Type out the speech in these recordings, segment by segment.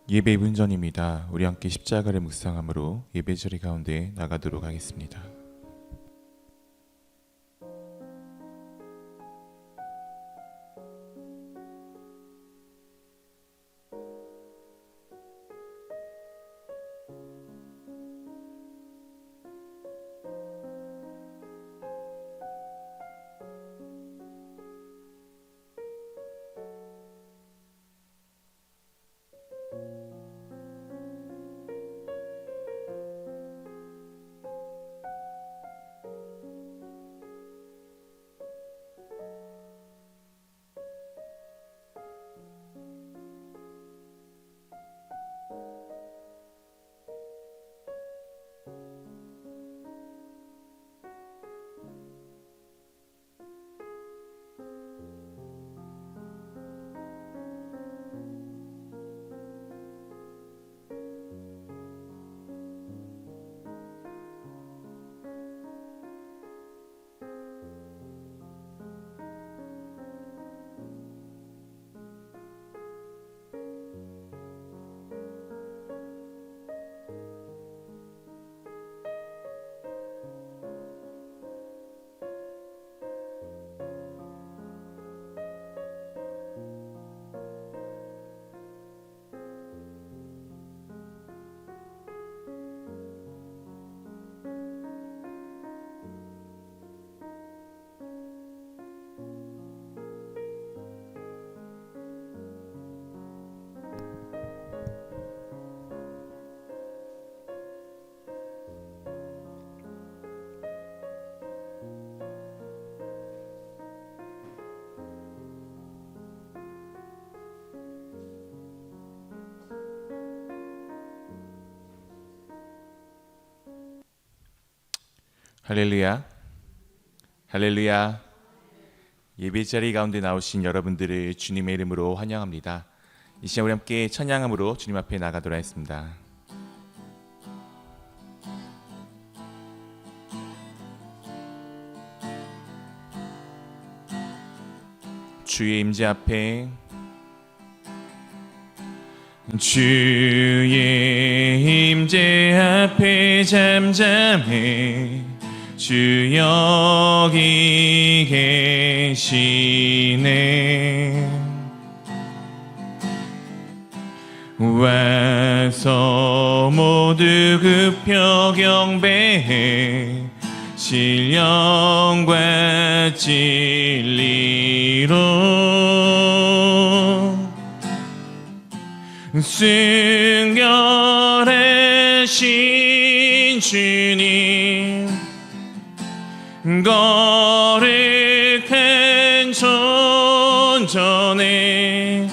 예배 2분 전입니다. 우리 함께 십자가를 묵상함으로 예배 자리 가운데 나가도록 하겠습니다. 할렐루야, 할렐루야. 예배 자리 가운데 나오신 여러분들을 주님의 이름으로 환영합니다. 이 시간 우리 함께 찬양함으로 주님 앞에 나가도록 하겠습니다. 주의 임재 앞에, 주의 임재 앞에 잠잠해 주 여기 계시네. 와서 모두 굽혀 경배해 신령과 진리로 순결하신 주님, 거룩한 존전에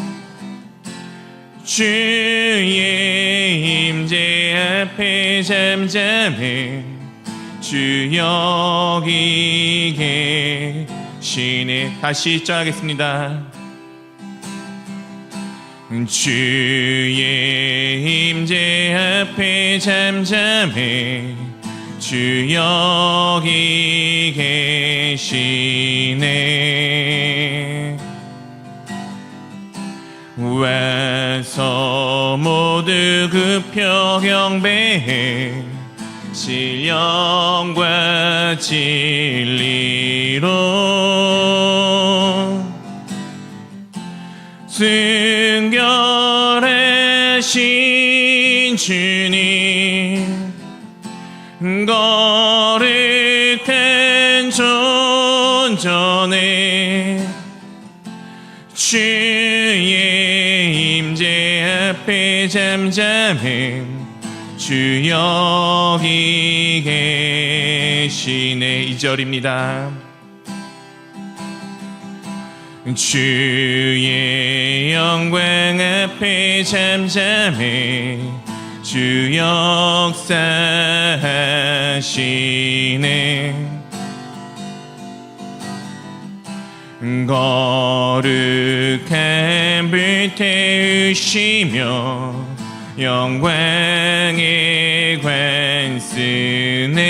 주의 임재 앞에 잠잠해 주 여기 계시네. 다시 시작하겠습니다. 주의 임재 앞에 잠잠해 주 여기 계시네. 와서 모두 굽혀 경배해 신령과 진리로 순결하신 주님, 거룩한 존전에 주의 임재 앞에 잠잠해 주 여기 계시네. 2절입니다. 주의 영광 앞에 잠잠해 주 역사하시네. 거룩한 불 태우시며 영광의 관쓰네.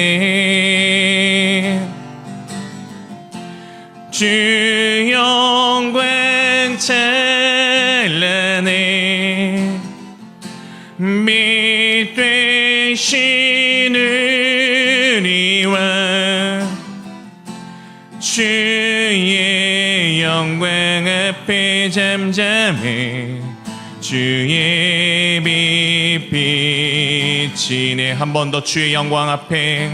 주 영광 찬란해 빛 되시는 이와 주의 영광 앞에 잠잠해 주의 빛 비치네. 한 번 더 주의 영광 앞에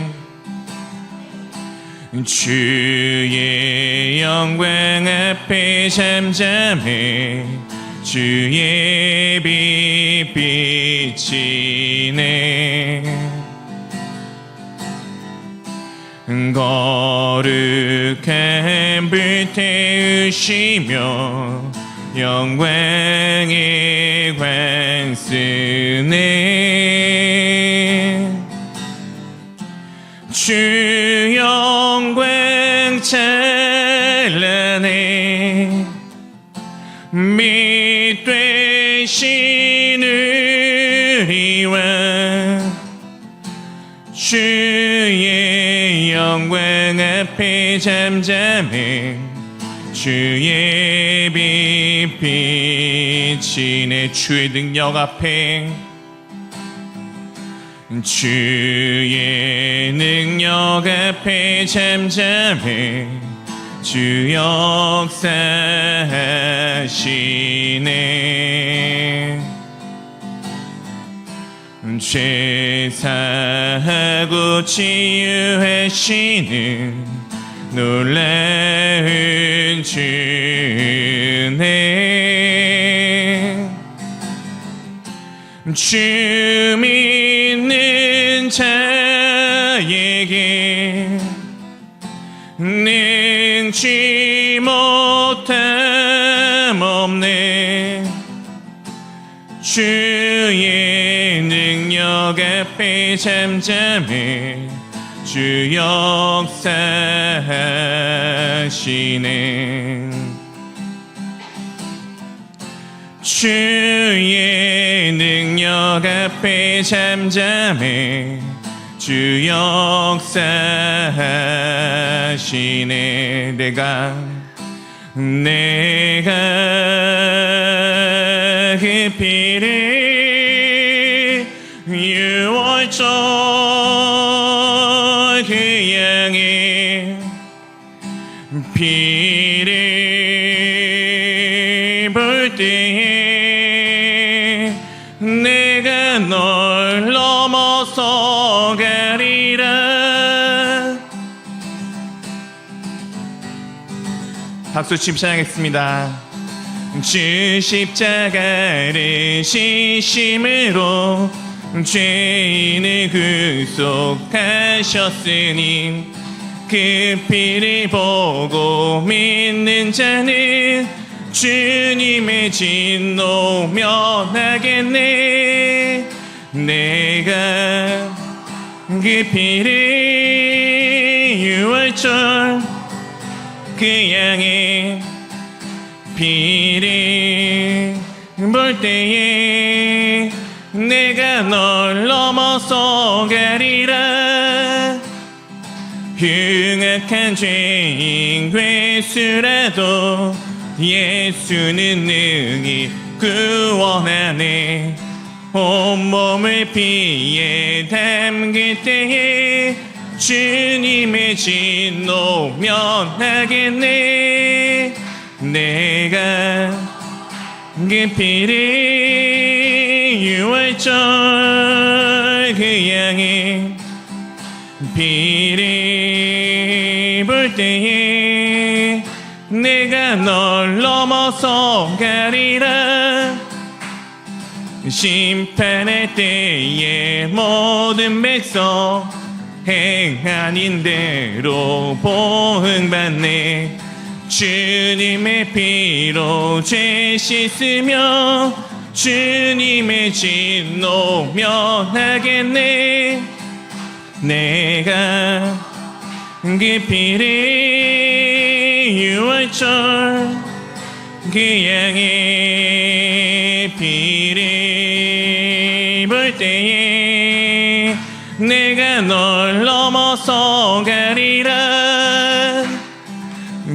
주의 영광 앞에 잠잠해 주의 빛 비치네. 거룩한 불 태우시며 영광의 광 쓰네. 주 영광 찬란해 빛 되시는 이와 주의 영광 앞에 잠잠해 주의 빛 비치네. 주의 능력 앞에 주의 능력 앞에 잠잠해 주 역사하시네. 죄사하고 치유하시는 놀라운 주네. 주 믿는 자에게 능치 못함 없네. 주의 능력 앞에 잠잠해 주 역사하시네. 주의 능력 앞에 잠잠해 주 역사하시네. 내가 그 피를 유월절 그 양의 피를 볼 때에 내가 널 넘어서 가리라. 박수 치며 찬양했습니다. 주 십자가를 지심으로 죄인을 구속하셨으니 그 피를 보고 믿는 자는 주님의 진노 면하겠네. 내가 그 피를 유월절 그 양의 피를 볼 때에 내가 널 넘어서 가리라. 흉악한 죄인 괴수라도 예수는 능히 구원하네. 온몸을 피에 담길 때에 주님의 진노 면하겠네. 내가 그 피를 유월절 그 양의 피를 볼 때에 내가 널 넘어서 가리라. 심판할 때에 모든 백성 행하는 대로 보응받네. 주님의 피로 죄 씻으며 주님의 진노 면하겠네. 내가 그 피를 유월절 그 양의 피를 볼 때에 내가 널 넘어서 가리라.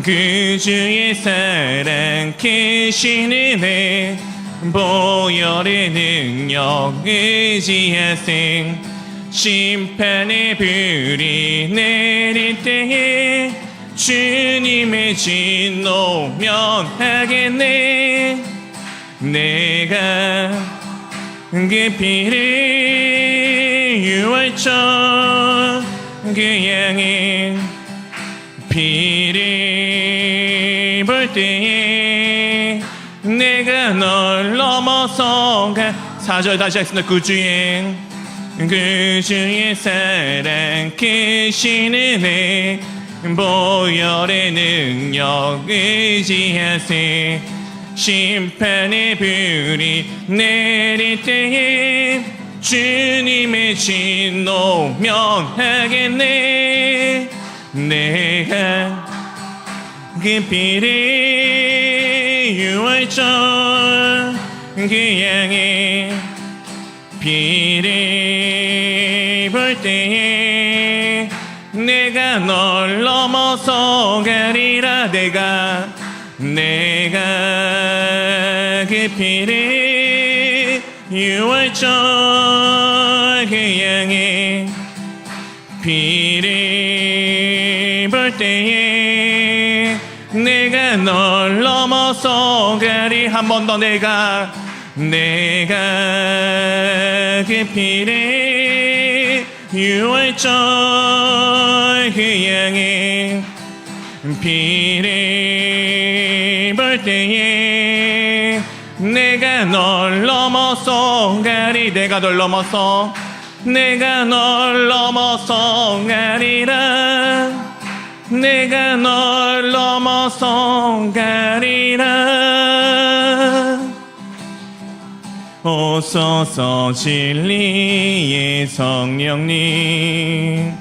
그 주의 사랑 크신 은혜 보혈의 능력 의지하세 심판의 불이 내릴 때에 주님의 진노 명하겠네. 내가 그 피를 유월절 그 양의 피를 볼 때에 내가 널 넘어서가 4절 다시 하겠습니다. 구주의 사랑 크신 은혜 보혈의 능력 의지하세 심판의 불이 내릴 때에 주님의 진노 명하겠네. 내가 그 피를 유월절 그 양의 피를 볼 때에 내가 널 넘어서 가리라. 내가 그 피를 유월절 그 양의 피를 볼 때에 내가 널 넘어서 가리. 한 번 더. 내가 그 피를 유월절 그 양의 피를 볼 때에 내가 널 넘어서 가리. 내가 널 넘어서 가리라. 내가 널 넘어서 가리라. 오소서 진리의 성령님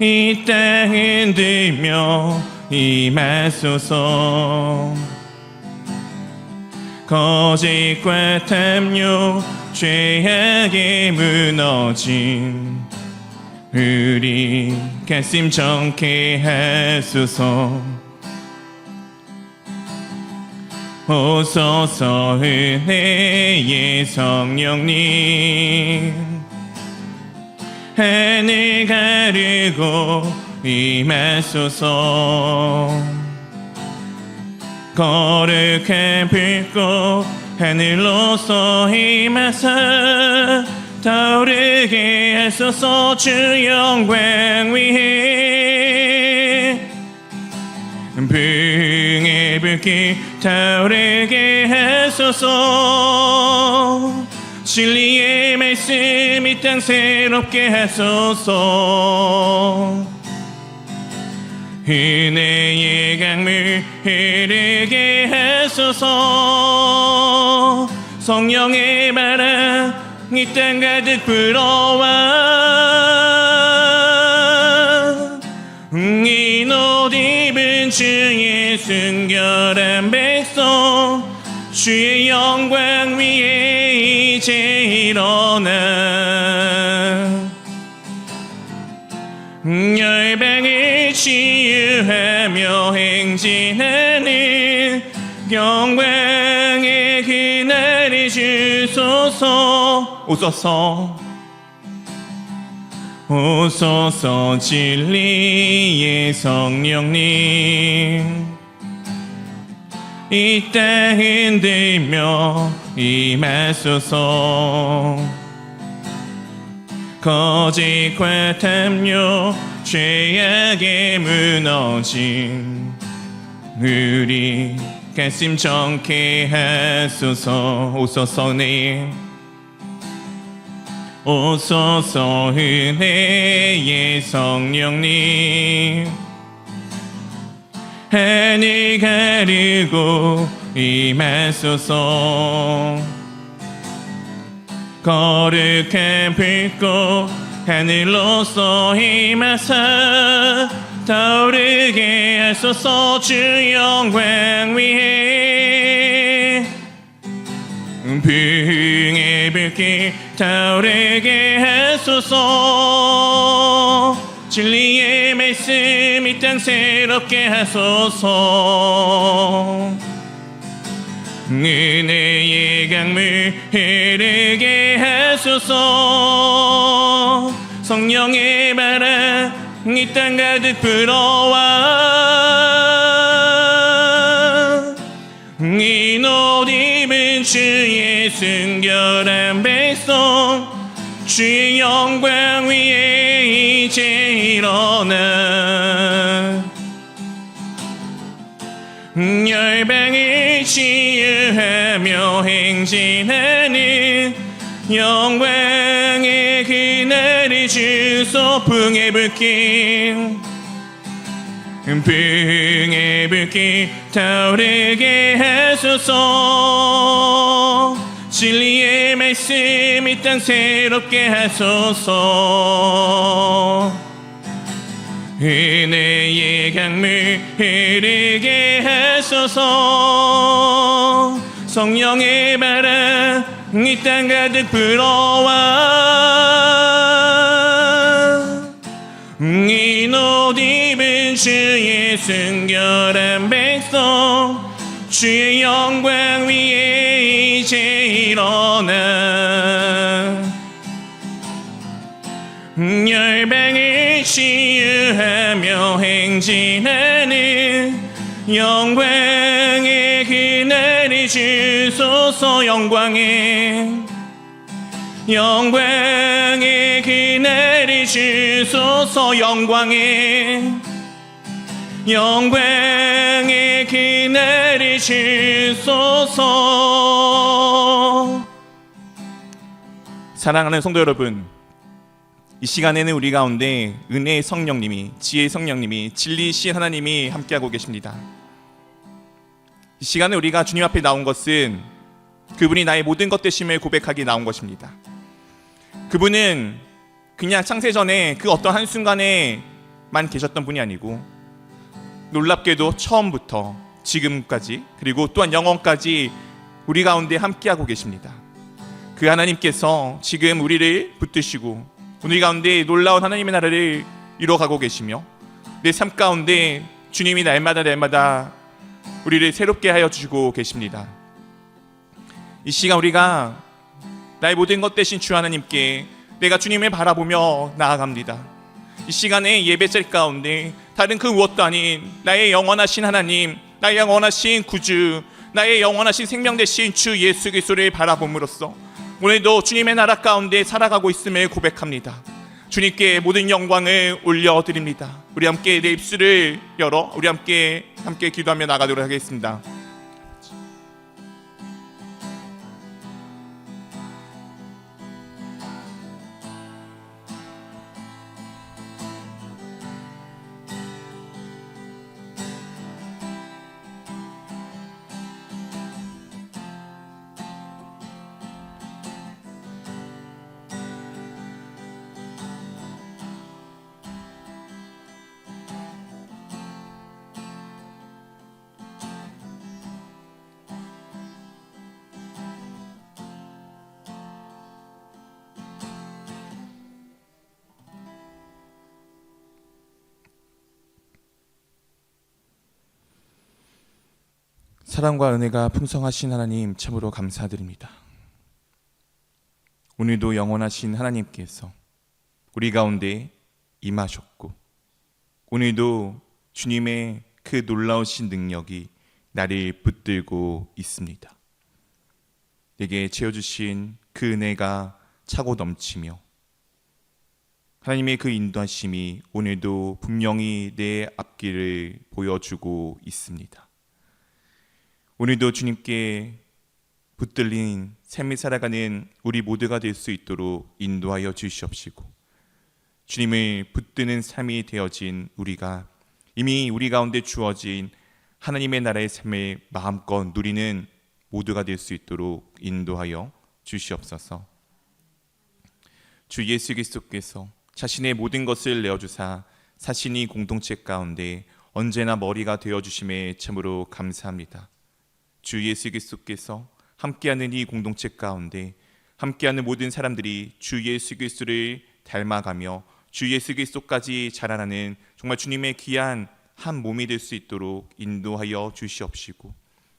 이 땅 흔들며 임하소서. 거짓과 탐욕 죄악에 무너진 우리 가슴 정케 하소서. 오소서 은혜의 성령님 하늘 가르고 임하소서. 거룩한 불꽃 하늘로서 임하사 타오르게 하소서. 주 영광 위에 불의 불길 타오르게 하소서. 진리의 말씀 이 땅 새롭게 하소서. 은혜의 강물 흐르게 하소서. 성령의 바람 이 땅 가득 불어와 이 옷 입은 주의 순결한 백성 주의 영광 위에 이제 일어나 열방을 치유하며 행진하는 영광의 그날이 주소서. 오소서 진리의 성령님 이 땅 흔들며 임하소서. 거짓과 탐욕 죄악에 무너진 우리 가슴 정케 하소서. 오소서 은혜의 성령님 하늘 가르고 임하소서. 거룩한 불꽃 하늘로서 임하사 타오르게 하소서. 주 영광 위에 불의 불길 타오르게 하소서. 진리의 말씀 이 땅 새롭게 하소서. 은혜의 강물 흐르게 하소서. 성령의 바람 이 땅 가득 불어와 이 옷 입은 주의 순결한 백성 주의 영광 위에 이제 일어나 열방을 치유하며 행진하는 영광의 그날을 주소. 풍의 불길 풍의 불길 타오르게 하소서. 진리의 말씀 이 땅 새롭게 하소서. 은혜의 강물 흐르게 하소서. 성령의 바람 이 땅 가득 불어와 이 옷 입은 주의 순결한 백성 주의 영광 위에 이제 일어나 열방을 치유하며 행진하는 영광의 그날을 주소서. 영광의 그날을 주소서. 영광의 그날을 주소서. 사랑하는 성도 여러분, 이 시간에는 우리 가운데 은혜의 성령님이, 지혜의 성령님이, 진리이신 하나님이 함께하고 계십니다. 이 시간에 우리가 주님 앞에 나온 것은 그분이 나의 모든 것 되심을 고백하기 나온 것입니다. 그분은 그냥 창세전에 그 어떤 한순간에만 계셨던 분이 아니고 놀랍게도 처음부터 지금까지 그리고 또한 영원까지 우리 가운데 함께하고 계십니다. 그 하나님께서 지금 우리를 붙드시고 우리 가운데 놀라운 하나님의 나라를 이뤄가고 계시며 내 삶 가운데 주님이 날마다 우리를 새롭게 하여 주시고 계십니다. 이 시간 우리가 나의 모든 것 되신 주 하나님께 내가 주님을 바라보며 나아갑니다. 이 시간에 예배자리 가운데 다른 그 무엇도 아닌 나의 영원하신 하나님, 나의 영원하신 구주, 나의 영원하신 생명 되신 주 예수 그리스도를 바라봄으로써 오늘도 주님의 나라 가운데 살아가고 있음을 고백합니다. 주님께 모든 영광을 올려드립니다. 우리 함께 내 입술을 열어 우리 함께 기도하며 나가도록 하겠습니다. 사랑과 은혜가 풍성하신 하나님 참으로 감사드립니다. 오늘도 영원하신 하나님께서 우리 가운데 임하셨고 오늘도 주님의 그 놀라우신 능력이 나를 붙들고 있습니다. 내게 채워주신 그 은혜가 차고 넘치며 하나님의 그 인도하심이 오늘도 분명히 내 앞길을 보여주고 있습니다. 오늘도 주님께 붙들린 삶을 살아가는 우리 모두가 될 수 있도록 인도하여 주시옵시고 주님을 붙드는 삶이 되어진 우리가 이미 우리 가운데 주어진 하나님의 나라의 삶을 마음껏 누리는 모두가 될 수 있도록 인도하여 주시옵소서. 주 예수 그리스도께서 자신의 모든 것을 내어주사 사신이 공동체 가운데 언제나 머리가 되어주심에 참으로 감사합니다. 주 예수 그리스도께서 함께하는 이 공동체 가운데 함께하는 모든 사람들이 주 예수 그리스도를 닮아가며 주 예수 그리스도까지 자라나는 정말 주님의 귀한 한 몸이 될 수 있도록 인도하여 주시옵시고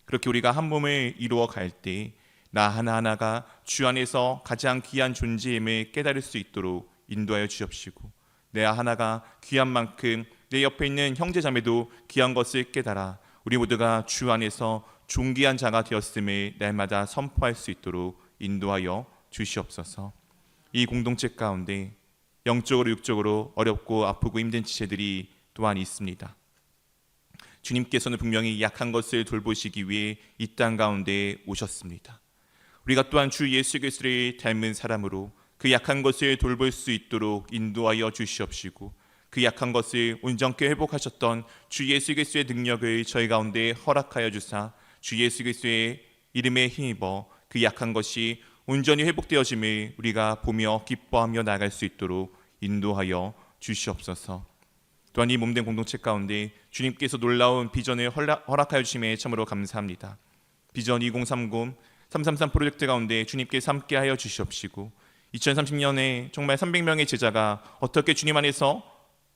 그렇게 우리가 한 몸을 이루어 갈 때 나 하나하나가 주 안에서 가장 귀한 존재임을 깨달을 수 있도록 인도하여 주옵시고, 내 하나가 귀한 만큼 내 옆에 있는 형제 자매도 귀한 것을 깨달아 우리 모두가 주 안에서 존귀한 자가 되었음을 날마다 선포할 수 있도록 인도하여 주시옵소서. 이 공동체 가운데 영적으로 육적으로 어렵고 아프고 힘든 지체들이 또한 있습니다. 주님께서는 분명히 약한 것을 돌보시기 위해 이 땅 가운데 오셨습니다. 우리가 또한 주 예수 그리스도를 닮은 사람으로 그 약한 것을 돌볼 수 있도록 인도하여 주시옵시고, 그 약한 것을 온전케 회복하셨던 주 예수 그리스도의 능력을 저희 가운데 허락하여 주사 주 예수 그리스도의 이름에 힘입어 그 약한 것이 온전히 회복되어짐을 우리가 보며 기뻐하며 나아갈 수 있도록 인도하여 주시옵소서. 또한 이 몸된 공동체 가운데 주님께서 놀라운 비전을 허락하여 주심에 참으로 감사합니다. 비전 2030 333 프로젝트 가운데 주님께서 함께하여 주시옵시고, 2030년에 정말 300명의 제자가 어떻게 주님 안에서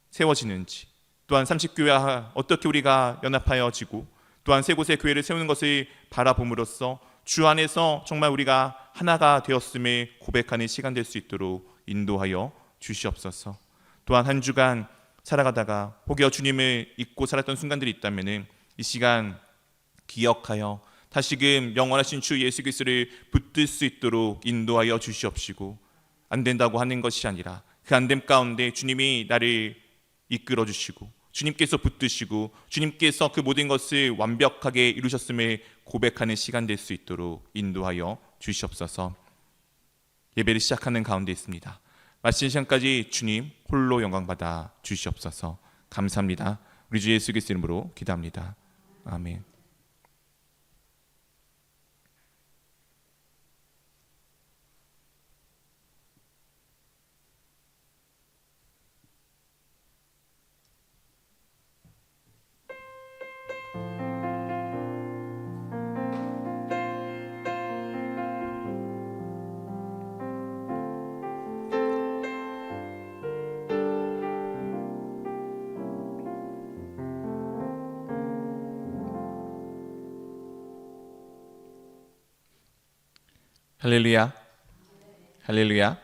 세워지는지, 또한 30교회와 어떻게 우리가 연합하여지고 또한 세 곳의 교회를 세우는 것을 바라봄으로써 주 안에서 정말 우리가 하나가 되었음을 고백하는 시간 될 수 있도록 인도하여 주시옵소서. 또한 한 주간 살아가다가 혹여 주님을 잊고 살았던 순간들이 있다면 이 시간 기억하여 다시금 영원하신 주 예수 그리스도를 붙들 수 있도록 인도하여 주시옵시고, 안 된다고 하는 것이 아니라 그 안됨 가운데 주님이 나를 이끌어 주시고 주님께서 붙드시고 주님께서 그 모든 것을 완벽하게 이루셨음을 고백하는 시간 될 수 있도록 인도하여 주시옵소서. 예배를 시작하는 가운데 있습니다. 마치는 시간까지 주님 홀로 영광받아 주시옵소서. 감사합니다. 우리 주 예수 그리스도 이름으로 기도합니다. 아멘. 할렐루야, 할렐루야.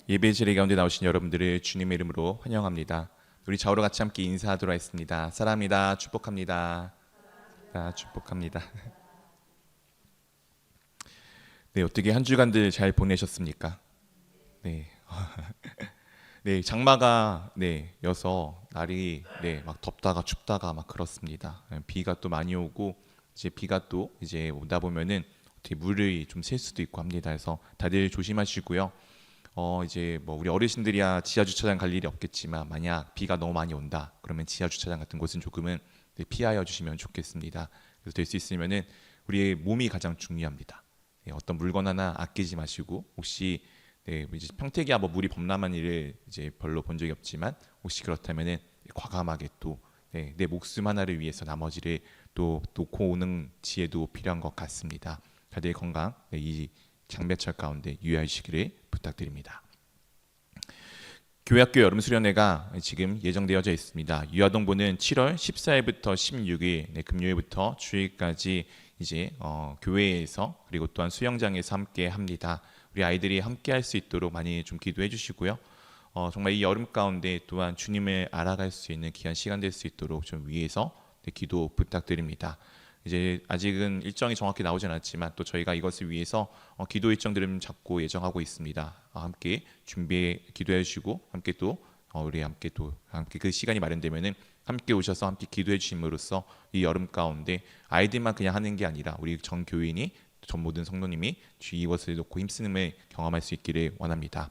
예배 자리 가운데 나오신 여러분들을 주님의 이름으로 환영합니다. 우리 좌우로 같이 함께 인사하도록 하겠습니다. 사랑합니다. 축복합니다. 축복합니다. 네, 어떻게 한 주간들 잘 보내셨습니까? 네, 네, 장마가 여서 날이 막 덥다가 춥다가 막 그렇습니다. 비가 또 많이 오고 이제 비가 또 이제 오다 보면은 어떻게 물을 좀 셀 수도 있고 합니다. 그래서 다들 조심하시고요. 이제 뭐 우리 어르신들이야 지하 주차장 갈 일이 없겠지만 만약 비가 너무 많이 온다 그러면 지하 주차장 같은 곳은 조금은 피하여 주시면 좋겠습니다. 그래서 될 수 있으면은 우리의 몸이 가장 중요합니다. 어떤 물건 하나 아끼지 마시고, 혹시 이제 평택이야 뭐 물이 범람한 일을 이제 별로 본 적이 없지만 혹시 그렇다면은 과감하게 또 내 목숨 하나를 위해서 나머지를 또 놓고 오는 지혜도 필요한 것 같습니다. 다들 건강 이 장매철 가운데 유의하시기를 부탁드립니다. 교회학교 여름 수련회가 지금 예정되어져 있습니다. 유아동부는 7월 14일부터 16일 금요일부터 주일까지 이제 교회에서 그리고 또한 수영장에서 함께 합니다. 우리 아이들이 함께 할 수 있도록 많이 좀 기도해 주시고요. 정말 이 여름 가운데 또한 주님을 알아갈 수 있는 귀한 시간 될 수 있도록 좀 위해서 기도 부탁드립니다. 이제 아직은 일정이 정확히 나오진 않았지만 또 저희가 이것을 위해서 기도 일정들을 잡고 예정하고 있습니다. 함께 준비해 기도해 주시고 함께 또 우리 함께 그 시간이 마련되면은 함께 오셔서 함께 기도해 주심으로써 이 여름 가운데 아이들만 그냥 하는 게 아니라 우리 전 교인이 전 모든 성도님이 주 이것을 놓고 힘쓰음을 경험할 수 있기를 원합니다.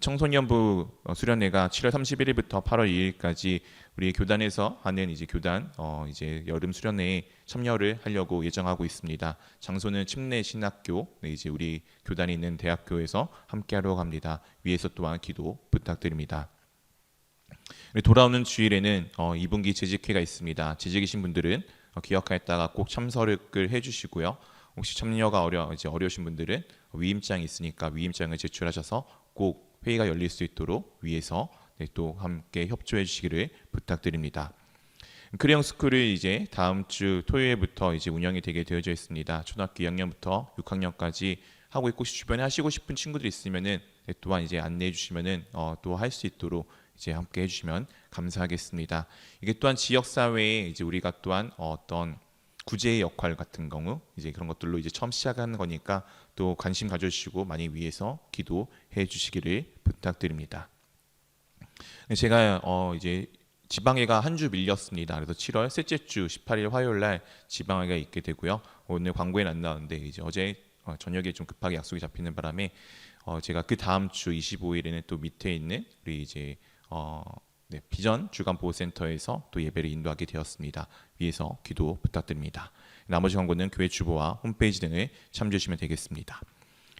청소년부 수련회가 7월 31일부터 8월 2일까지 우리 교단에서 하는 이제 교단 이제 여름 수련회에 참여를 하려고 예정하고 있습니다. 장소는 침례 신학교 이제 우리 교단이 있는 대학교에서 함께하러 갑니다. 위에서 또한 기도 부탁드립니다. 돌아오는 주일에는 2분기 재직회가 있습니다. 재직이신 분들은 기억하였다가 꼭 참석을 해주시고요. 혹시 참여가 어려우신 분들은 위임장이 있으니까 위임장을 제출하셔서 꼭 회의가 열릴 수 있도록 위해서 또 함께 협조해 주시기를 부탁드립니다. 크레용 스쿨을 이제 다음 주 토요일부터 이제 운영이 되게 되어져 있습니다. 초등학교 2학년부터 6학년까지 하고 있고, 주변에 하시고 싶은 친구들 있으면은 또한 이제 안내해 주시면은 또 할 수 있도록 이제 함께 해주시면 감사하겠습니다. 이게 또한 지역 사회에 이제 우리가 또한 어떤 구제의 역할 같은 경우 이제 그런 것들로 이제 처음 시작하는 거니까 또 관심 가져주시고 많이 위해서 기도해 주시기를 부탁드립니다. 제가 이제 지방회가 한 주 밀렸습니다. 그래서 7월 셋째 주 18일 화요일 날 지방회가 있게 되고요. 오늘 광고에는 안 나왔는데 이제 어제 저녁에 좀 급하게 약속이 잡히는 바람에 제가 그 다음 주 25일에는 또 밑에 있는 우리 이제 비전 주간 보호센터에서 또 예배를 인도하게 되었습니다. 위에서 기도 부탁드립니다. 나머지 광고는 교회 주보와 홈페이지 등을 참조해 주시면 되겠습니다.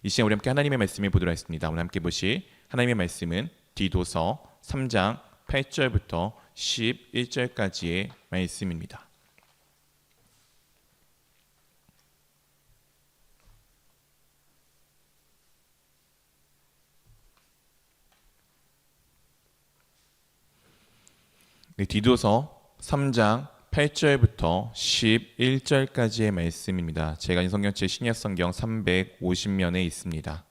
이 시간 우리 함께 하나님의 말씀을 보도록 하겠습니다. 오늘 함께 보실 하나님의 말씀은 디도서 3장 8절부터 11절까지의 말씀입니다. 디도서 3장 8절부터 11절까지의 말씀입니다. 제가 인 성경책 신약 성경 350면에 있습니다.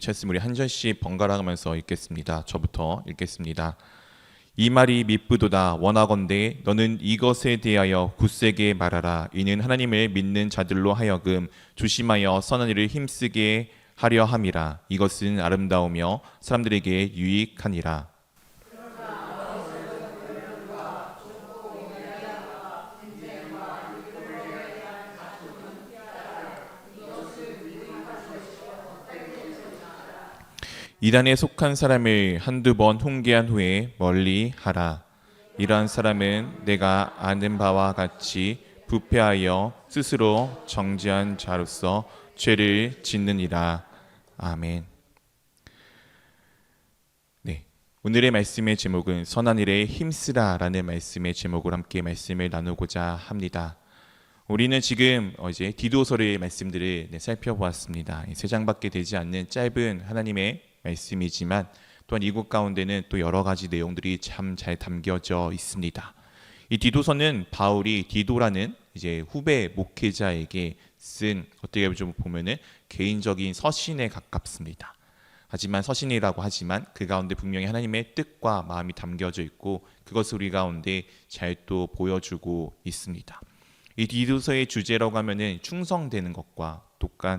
찰스 우리 한 절씩 번갈아 가면서 읽겠습니다. 저부터 읽겠습니다. 이 말이 미쁘도다. 원하건대 너는 이것에 대하여 굳세게 말하라. 이는 하나님을 믿는 자들로 하여금 조심하여 선한 일을 힘쓰게 하려 함이라. 이것은 아름다우며 사람들에게 유익하니라. 이단에 속한 사람을 한두 번 훈계한 후에 멀리 하라. 이러한 사람은 내가 아는 바와 같이 부패하여 스스로 정죄한 자로서 죄를 짓느니라. 아멘. 네, 오늘의 말씀의 제목은 선한 일에 힘쓰라라는 말씀의 제목으로 함께 말씀을 나누고자 합니다. 우리는 지금 이제 디도서의 말씀들을 살펴보았습니다. 세 장밖에 되지 않는 짧은 하나님의 말씀이지만 또한 이곳 가운데는 또 여러 가지 내용들이 참 잘 담겨져 있습니다. 이 디도서는 바울이 디도라는 이제 후배 목회자에게 쓴 어떻게 좀 보면은 개인적인 서신에 가깝습니다. 하지만 서신이라고 하지만 그 가운데 분명히 하나님의 뜻과 마음이 담겨져 있고 그것을 우리 가운데 잘 또 보여주고 있습니다. 이 디도서의 주제라고 하면은 충성되는 것과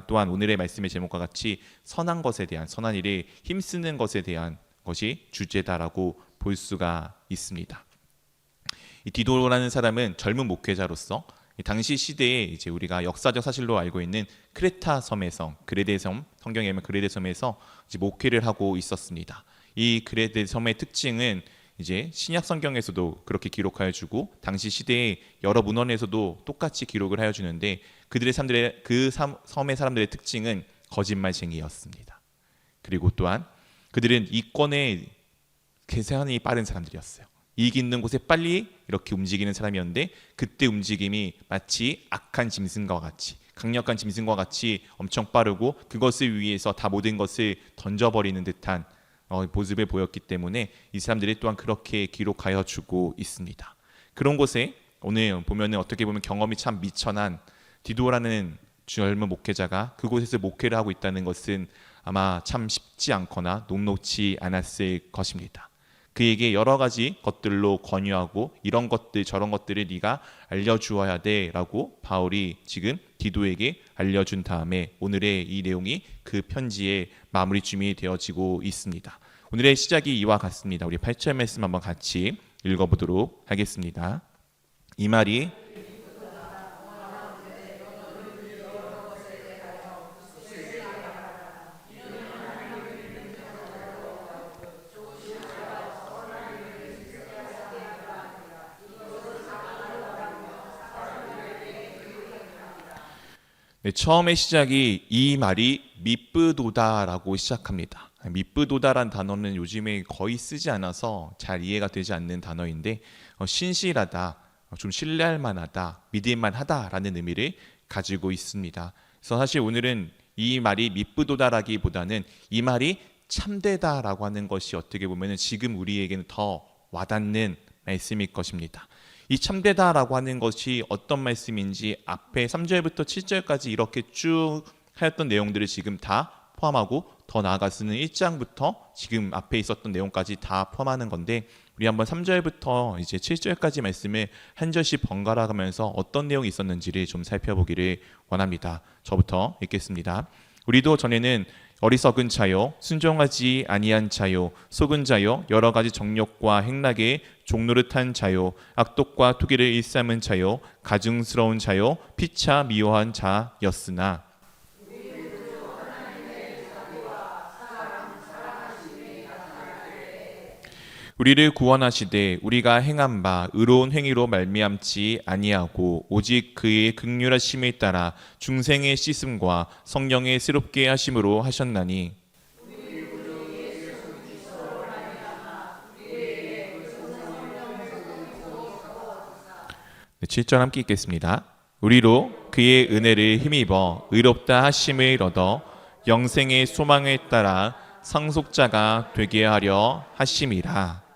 또한 오늘의 말씀의 제목과 같이 선한 것에 대한 선한 일에 힘쓰는 것에 대한 것이 주제다라고 볼 수가 있습니다. 이 디도라는 사람은 젊은 목회자로서 당시 시대에 이제 우리가 역사적 사실로 알고 있는 크레타 섬에서 그레데 섬, 성경에 보면 그레데 섬에서 이제 목회를 하고 있었습니다. 이 그레데 섬의 특징은 이제 신약 성경에서도 그렇게 기록하여 주고 당시 시대의 여러 문헌에서도 똑같이 기록을 하여 주는데 그들의 사람들의 섬의 사람들의 특징은 거짓말쟁이였습니다. 그리고 또한 그들은 이권에 계산이 빠른 사람들이었어요. 이익 있는 곳에 빨리 이렇게 움직이는 사람이었는데 그때 움직임이 마치 악한 짐승과 같이 강력한 짐승과 같이 엄청 빠르고 그것을 위해서 다 모든 것을 던져버리는 듯한 모습을 보였기 때문에 이 사람들이 또한 그렇게 기록하여 주고 있습니다. 그런 곳에 오늘 보면은 어떻게 보면 경험이 참 미천한 디도라는 젊은 목회자가 그곳에서 목회를 하고 있다는 것은 아마 참 쉽지 않거나 녹록지 않았을 것입니다. 그에게 여러 가지 것들로 권유하고 이런 것들 저런 것들을 네가 알려주어야 돼라고 바울이 지금 디도에게 알려준 다음에 오늘의 이 내용이 그 편지의 마무리쯤이 되어지고 있습니다. 오늘의 시작이 이와 같습니다. 우리 8절 말씀 한번 같이 읽어보도록 하겠습니다. 이 말이 처음의 시작이 이 말이 미쁘도다라고 시작합니다. 미쁘도다란 단어는 요즘에 거의 쓰지 않아서 잘 이해가 되지 않는 단어인데 신실하다, 좀 신뢰할 만하다, 믿을 만하다라는 의미를 가지고 있습니다. 그래서 사실 오늘은 이 말이 미쁘도다라기보다는 이 말이 참되다라고 하는 것이 어떻게 보면 지금 우리에게는 더 와닿는 말씀일 것입니다. 이 참되다라고 하는 것이 어떤 말씀인지 앞에 3절부터 7절까지 이렇게 쭉 하였던 내용들을 지금 다 포함하고 더 나아가서는 1장부터 지금 앞에 있었던 내용까지 다 포함하는 건데, 우리 한번 3절부터 이제 7절까지 말씀을 한 절씩 번갈아 가면서 어떤 내용이 있었는지를 좀 살펴보기를 원합니다. 저부터 읽겠습니다. 우리도 전에는 어리석은 자요, 순종하지 아니한 자요, 속은 자요, 여러 가지 정욕과 행락에 종노릇한 자요, 악독과 투기를 일삼은 자요, 가증스러운 자요, 피차 미워한 자였으나 우리를 구원하시되 우리가 행한 바 의로운 행위로 말미암지 아니하고 오직 그의 긍휼하심에 따라 중생의 씻음과 성령의 새롭게 하심으로 하셨나니. 네, 7절 함께 읽겠습니다. 우리로 그의 은혜를 힘입어 의롭다 하심을 얻어 영생의 소망에 따라 상속자가 되게 하려 하심이라.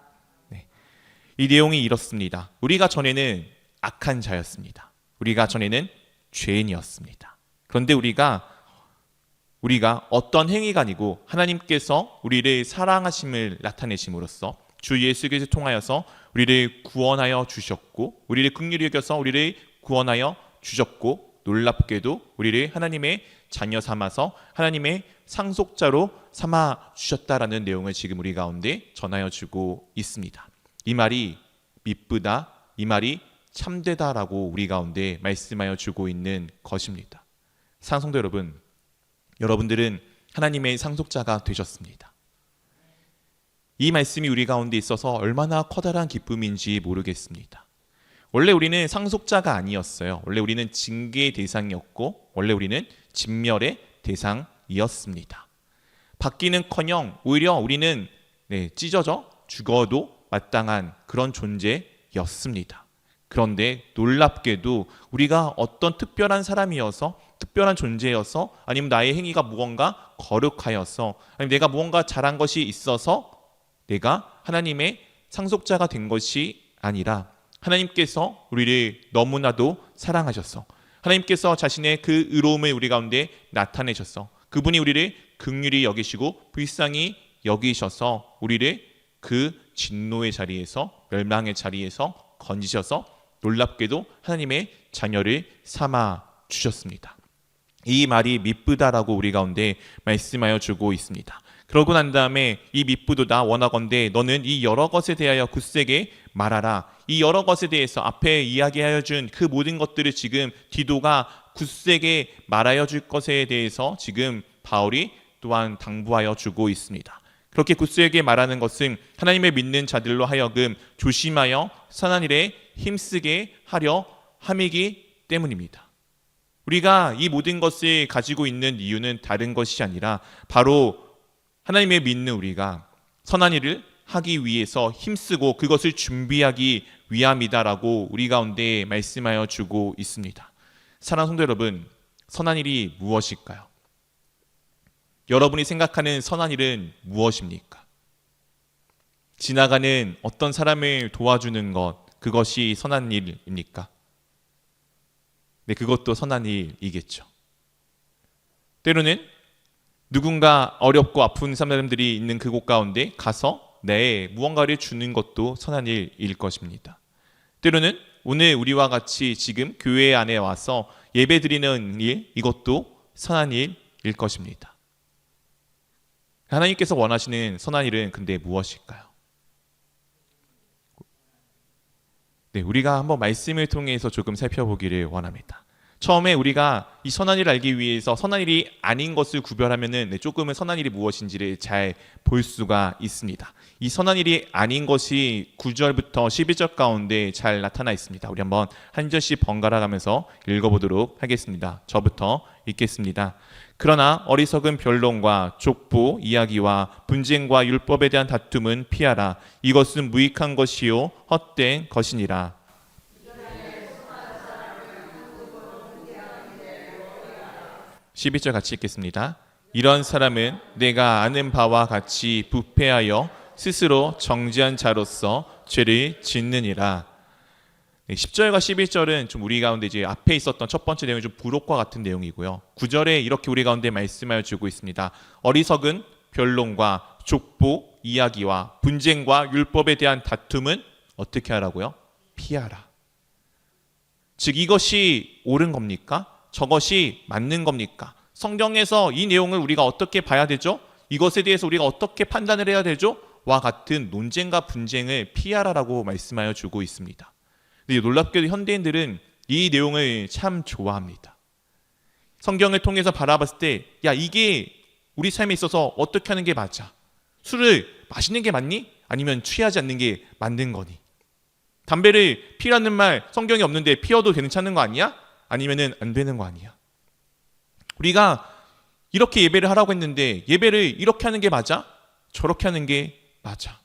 이 내용이 이렇습니다. 우리가 전에는 악한 자였습니다. 우리가 전에는 죄인이었습니다. 그런데 우리가 어떤 행위가 아니고 하나님께서 우리를 사랑하심을 나타내심으로써 주 예수 그리스도를 통하여서 우리를 구원하여 주셨고, 우리를 긍휼히 여겨서 우리를 구원하여 주셨고, 놀랍게도 우리를 하나님의 자녀 삼아서 하나님의 상속자로 삼아 주셨다라는 내용을 지금 우리 가운데 전하여 주고 있습니다. 이 말이 미쁘다, 이 말이 참되다라고 우리 가운데 말씀하여 주고 있는 것입니다. 사랑하는 성도 여러분, 여러분들은 하나님의 상속자가 되셨습니다. 이 말씀이 우리 가운데 있어서 얼마나 커다란 기쁨인지 모르겠습니다. 원래 우리는 상속자가 아니었어요. 원래 우리는 징계의 대상이었고, 원래 우리는 진멸의 대상이었습니다. 받기는커녕 오히려 우리는 찢어져 죽어도 마땅한 그런 존재였습니다. 그런데 놀랍게도 우리가 어떤 특별한 사람이어서, 특별한 존재여서, 아니면 나의 행위가 무언가 거룩하여서, 아니면 내가 무언가 잘한 것이 있어서 내가 하나님의 상속자가 된 것이 아니라, 하나님께서 우리를 너무나도 사랑하셔서 하나님께서 자신의 그 의로움을 우리 가운데 나타내셔서 그분이 우리를 긍휼히 여기시고 불쌍히 여기셔서 우리를 그 진노의 자리에서, 멸망의 자리에서 건지셔서 놀랍게도 하나님의 자녀를 삼아 주셨습니다. 이 말이 미쁘다라고 우리 가운데 말씀하여 주고 있습니다. 그러고 난 다음에 이 미쁘도다 원하건대 너는 이 여러 것에 대하여 굳세게 말하라. 이 여러 것에 대해서 앞에 이야기하여 준 그 모든 것들을 지금 디도가 굳세게 말하여 줄 것에 대해서 지금 바울이 또한 당부하여 주고 있습니다. 그렇게 굳세게 말하는 것은 하나님을 믿는 자들로 하여금 조심하여 선한 일에 힘쓰게 하려 함이기 때문입니다. 우리가 이 모든 것을 가지고 있는 이유는 다른 것이 아니라 바로 하나님을 믿는 우리가 선한 일을 하기 위해서 힘쓰고 그것을 준비하기 위함이다라고 우리 가운데 말씀하여 주고 있습니다. 사랑하는 성도 여러분, 선한 일이 무엇일까요? 여러분이 생각하는 선한 일은 무엇입니까? 지나가는 어떤 사람을 도와주는 것, 그것이 선한 일입니까? 네, 그것도 선한 일이겠죠. 때로는 누군가 어렵고 아픈 사람들이 있는 그곳 가운데 가서 내 무언가를 주는 것도 선한 일일 것입니다. 때로는 오늘 우리와 같이 지금 교회 안에 와서 예배 드리는 일, 이것도 선한 일일 것입니다. 하나님께서 원하시는 선한 일은 근데 무엇일까요? 네, 우리가 한번 말씀을 통해서 조금 살펴보기를 원합니다. 처음에 우리가 이 선한 일을 알기 위해서 선한 일이 아닌 것을 구별하면은 조금은 선한 일이 무엇인지를 잘 볼 수가 있습니다. 이 선한 일이 아닌 것이 9절부터 11절 가운데 잘 나타나 있습니다. 우리 한번 한 절씩 번갈아 가면서 읽어보도록 하겠습니다. 저부터 읽겠습니다. 그러나 어리석은 변론과 족보 이야기와 분쟁과 율법에 대한 다툼은 피하라. 이것은 무익한 것이요 헛된 것이니라. 12절 같이 읽겠습니다. 이런 사람은 내가 아는 바와 같이 부패하여 스스로 정죄한 자로서 죄를 짓느니라. 10절과 11절은 좀 우리 가운데 이제 앞에 있었던 첫 번째 내용이 좀 부록과 같은 내용이고요. 9절에 이렇게 우리 가운데 말씀하여 주고 있습니다. 어리석은 변론과 족보, 이야기와 분쟁과 율법에 대한 다툼은 어떻게 하라고요? 피하라. 즉 이것이 옳은 겁니까? 저것이 맞는 겁니까? 성경에서 이 내용을 우리가 어떻게 봐야 되죠? 이것에 대해서 우리가 어떻게 판단을 해야 되죠? 와 같은 논쟁과 분쟁을 피하라라고 말씀하여 주고 있습니다. 근데 놀랍게도 현대인들은 이 내용을 참 좋아합니다. 성경을 통해서 바라봤을 때, 야, 이게 우리 삶에 있어서 어떻게 하는 게 맞아? 술을 마시는 게 맞니? 아니면 취하지 않는 게 맞는 거니? 담배를 피라는 말 성경에 없는데 피워도 괜찮은 거 아니야? 아니면은 안 되는 거 아니야? 우리가 이렇게 예배를 하라고 했는데 예배를 이렇게 하는 게 맞아? 저렇게 하는 게 맞아.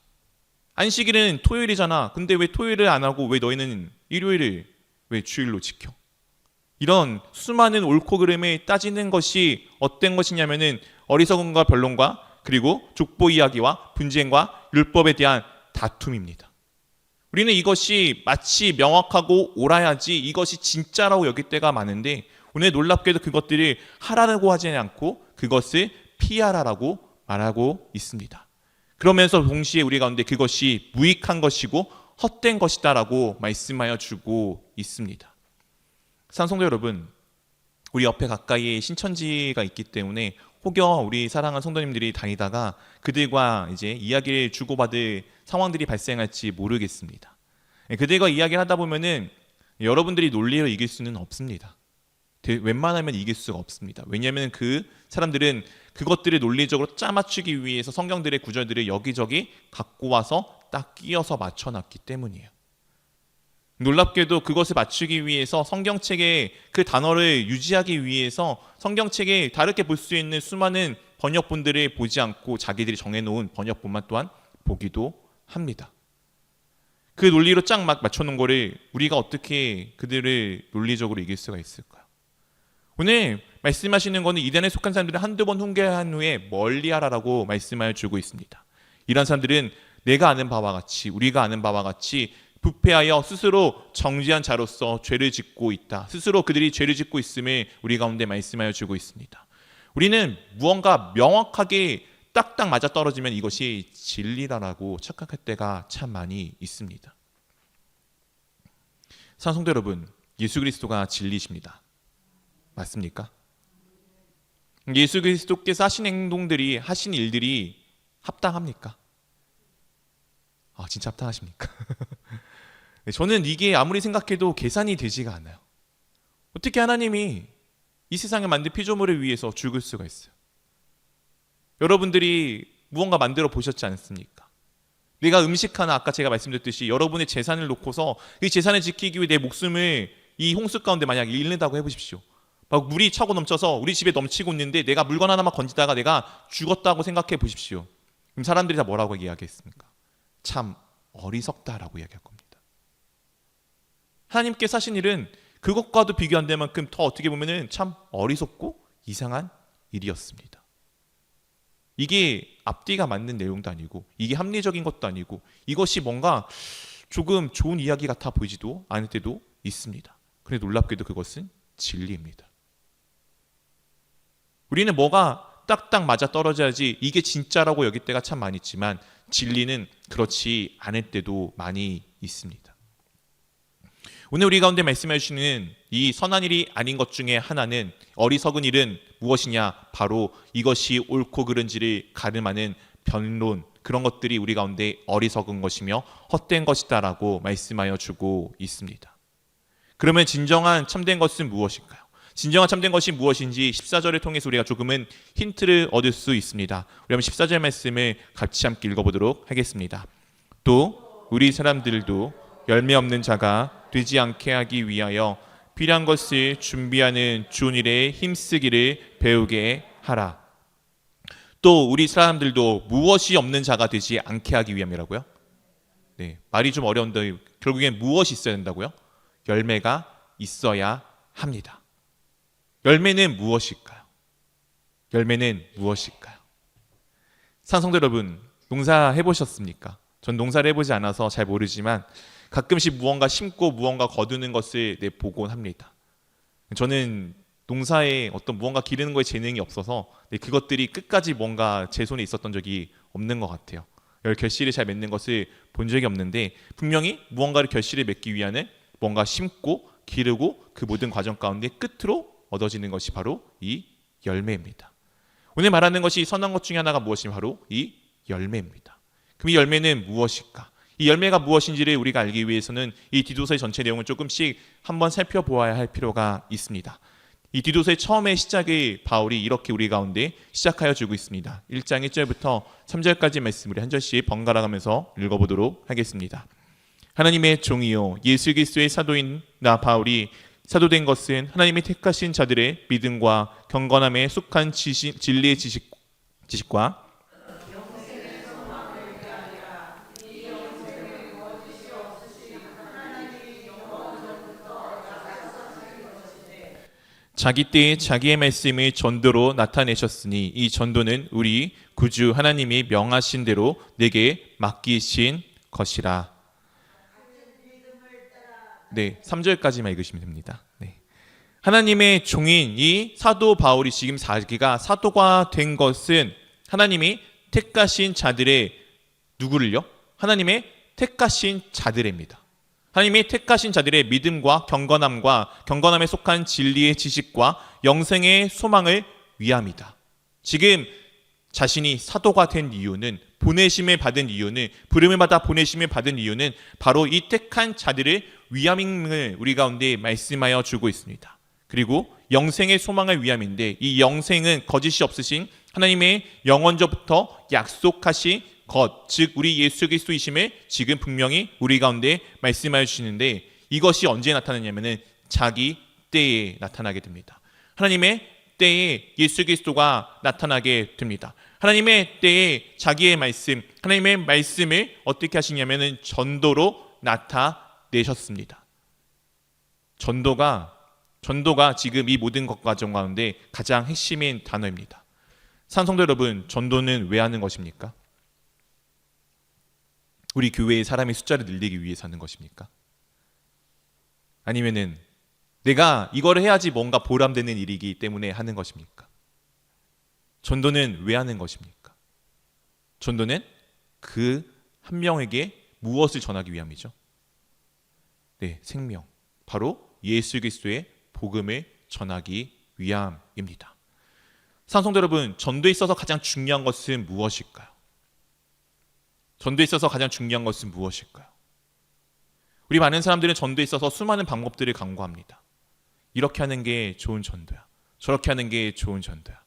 안식일은 토요일이잖아. 근데 왜 토요일을 안 하고 왜 너희는 일요일을 왜 주일로 지켜? 이런 수많은 옳고 그름을 따지는 것이 어떤 것이냐면은 어리석음과 변론과 그리고 족보 이야기와 분쟁과 율법에 대한 다툼입니다. 우리는 이것이 마치 명확하고 옳아야지 이것이 진짜라고 여길 때가 많은데 오늘 놀랍게도 그것들을 하라고 하지 않고 그것을 피하라라고 말하고 있습니다. 그러면서 동시에 우리 가운데 그것이 무익한 것이고 헛된 것이다라고 말씀하여 주고 있습니다. 사랑성도 여러분, 우리 옆에 가까이에 신천지가 있기 때문에 혹여 우리 사랑하는 성도님들이 다니다가 그들과 이제 이야기를 주고받을 상황들이 발생할지 모르겠습니다. 그들과 이야기를 하다 보면은 여러분들이 논리로 이길 수는 없습니다. 웬만하면 이길 수가 없습니다. 왜냐하면 그 사람들은 그것들을 논리적으로 짜맞추기 위해서 성경들의 구절들을 여기저기 갖고 와서 딱 끼워서 맞춰놨기 때문이에요. 놀랍게도 그것을 맞추기 위해서 성경책에 그 단어를 유지하기 위해서 성경책에 다르게 볼 수 있는 수많은 번역본들을 보지 않고 자기들이 정해놓은 번역본만 또한 보기도 합니다. 그 논리로 쫙 막 맞춰놓은 거를 우리가 어떻게 그들을 논리적으로 이길 수가 있을까요? 오늘 말씀하시는 것은 이단에 속한 사람들을 한두 번 훈계한 후에 멀리하라라고 말씀하여 주고 있습니다. 이런 사람들은 내가 아는 바와 같이 우리가 아는 바와 같이 부패하여 스스로 정죄한 자로서 죄를 짓고 있다. 스스로 그들이 죄를 짓고 있음을 우리 가운데 말씀하여 주고 있습니다. 우리는 무언가 명확하게 딱딱 맞아떨어지면 이것이 진리라고 착각할 때가 참 많이 있습니다. 사랑하는 성도 여러분, 예수 그리스도가 진리십니다. 맞습니까? 예수 그리스도께서 하신 행동들이 하신 일들이 합당합니까? 진짜 합당하십니까? 저는 이게 아무리 생각해도 계산이 되지가 않아요. 어떻게 하나님이 이 세상을 만든 피조물을 위해서 죽을 수가 있어요? 여러분들이 무언가 만들어 보셨지 않습니까? 내가 음식 하나 아까 제가 말씀드렸듯이 여러분의 재산을 놓고서 이 재산을 지키기 위해 내 목숨을 이 홍수 가운데 만약 잃는다고 해보십시오. 막 물이 차고 넘쳐서 우리 집에 넘치고 있는데 내가 물건 하나만 건지다가 내가 죽었다고 생각해 보십시오. 그럼 사람들이 다 뭐라고 이야기했습니까? 참 어리석다라고 이야기할 겁니다. 하나님께서 하신 일은 그것과도 비교 안 될 만큼 더 어떻게 보면은 참 어리석고 이상한 일이었습니다. 이게 앞뒤가 맞는 내용도 아니고 이게 합리적인 것도 아니고 이것이 뭔가 조금 좋은 이야기 같아 보이지도 않을 때도 있습니다. 그런데 놀랍게도 그것은 진리입니다. 우리는 뭐가 딱딱 맞아 떨어져야지 이게 진짜라고 여길 때가 참 많이 있지만 진리는 그렇지 않을 때도 많이 있습니다. 오늘 우리 가운데 말씀해 주시는 이 선한 일이 아닌 것 중에 하나는 어리석은 일은 무엇이냐? 바로 이것이 옳고 그른지를 가늠하는 변론, 그런 것들이 우리 가운데 어리석은 것이며 헛된 것이다라고 말씀하여 주고 있습니다. 그러면 진정한 참된 것은 무엇일까요? 진정한 참된 것이 무엇인지 14절을 통해서 우리가 조금은 힌트를 얻을 수 있습니다. 우리 한번 14절 말씀을 같이 함께 읽어보도록 하겠습니다. 또 우리 사람들도 열매 없는 자가 되지 않게 하기 위하여 필요한 것을 준비하는 좋은 일에 힘쓰기를 배우게 하라. 또 우리 사람들도 무엇이 없는 자가 되지 않게 하기 위함이라고요? 네, 말이 좀 어려운데 결국엔 무엇이 있어야 된다고요? 열매가 있어야 합니다. 열매는 무엇일까요? 열매는 무엇일까요? 사랑하는 성도 여러분, 농사 해보셨습니까? 전 농사를 해보지 않아서 잘 모르지만 가끔씩 무언가 심고 무언가 거두는 것을 보곤 합니다. 저는 농사에 어떤 무언가 기르는 거에 재능이 없어서 그것들이 끝까지 뭔가 제 손에 있었던 적이 없는 것 같아요. 결실을 잘 맺는 것을 본 적이 없는데 분명히 무언가를 결실을 맺기 위한 뭔가 심고 기르고 그 모든 과정 가운데 끝으로 얻어지는 것이 바로 이 열매입니다. 오늘 말하는 것이 선한 것 중에 하나가 무엇이냐 바로 이 열매입니다. 그럼 이 열매는 무엇일까? 이 열매가 무엇인지를 우리가 알기 위해서는 이 디도서의 전체 내용을 조금씩 한번 살펴보아야 할 필요가 있습니다. 이 디도서의 처음의 시작을 바울이 이렇게 우리 가운데 시작하여 주고 있습니다. 1장 1절부터 3절까지 말씀을 한 절씩 번갈아 가면서 읽어보도록 하겠습니다. 하나님의 종이요 예수 그리스도의 사도인 나 바울이 사도된 것은 하나님이 택하신 자들의 믿음과 경건함에 속한 진리의 지식과 자기 때에 자기의 말씀을 전도로 나타내셨으니 이 전도는 우리 구주 하나님이 명하신 대로 내게 맡기신 것이라. 네, 3절까지만 읽으시면 됩니다. 네. 하나님의 종인 이 사도 바울이 지금 자기가 사도가 된 것은 하나님이 택하신 자들의 누구를요? 하나님의 택하신 자들입니다. 하나님이 택하신 자들의 믿음과 경건함에 속한 진리의 지식과 영생의 소망을 위함이다. 지금 자신이 사도가 된 이유는 보내심을 받은 이유는 부름을 받아 보내심을 받은 이유는 바로 이 택한 자들의 위함임을 우리 가운데 말씀하여 주고 있습니다. 그리고 영생의 소망을 위함인데 이 영생은 거짓이 없으신 하나님의 영원전부터 약속하신 것, 즉 우리 예수 그리스도이심을 지금 분명히 우리 가운데 말씀하여 주시는데 이것이 언제 나타나냐면은 자기 때에 나타나게 됩니다. 하나님의 때에 예수 그리스도가 나타나게 됩니다. 하나님의 때에 자기의 말씀, 하나님의 말씀을 어떻게 하시냐면은 전도로 나타내셨습니다. 전도가 지금 이 모든 것 과정 가운데 가장 핵심인 단어입니다. 산성도 여러분, 전도는 왜 하는 것입니까? 우리 교회의 사람의 숫자를 늘리기 위해서 하는 것입니까? 아니면은 내가 이걸 해야지 뭔가 보람되는 일이기 때문에 하는 것입니까? 전도는 왜 하는 것입니까? 전도는 그 한 명에게 무엇을 전하기 위함이죠? 네, 생명. 바로 예수 그리스도의 복음을 전하기 위함입니다. 산성도 여러분, 전도에 있어서 가장 중요한 것은 무엇일까요? 전도에 있어서 가장 중요한 것은 무엇일까요? 우리 많은 사람들은 전도에 있어서 수많은 방법들을 강구합니다. 이렇게 하는 게 좋은 전도야. 저렇게 하는 게 좋은 전도야.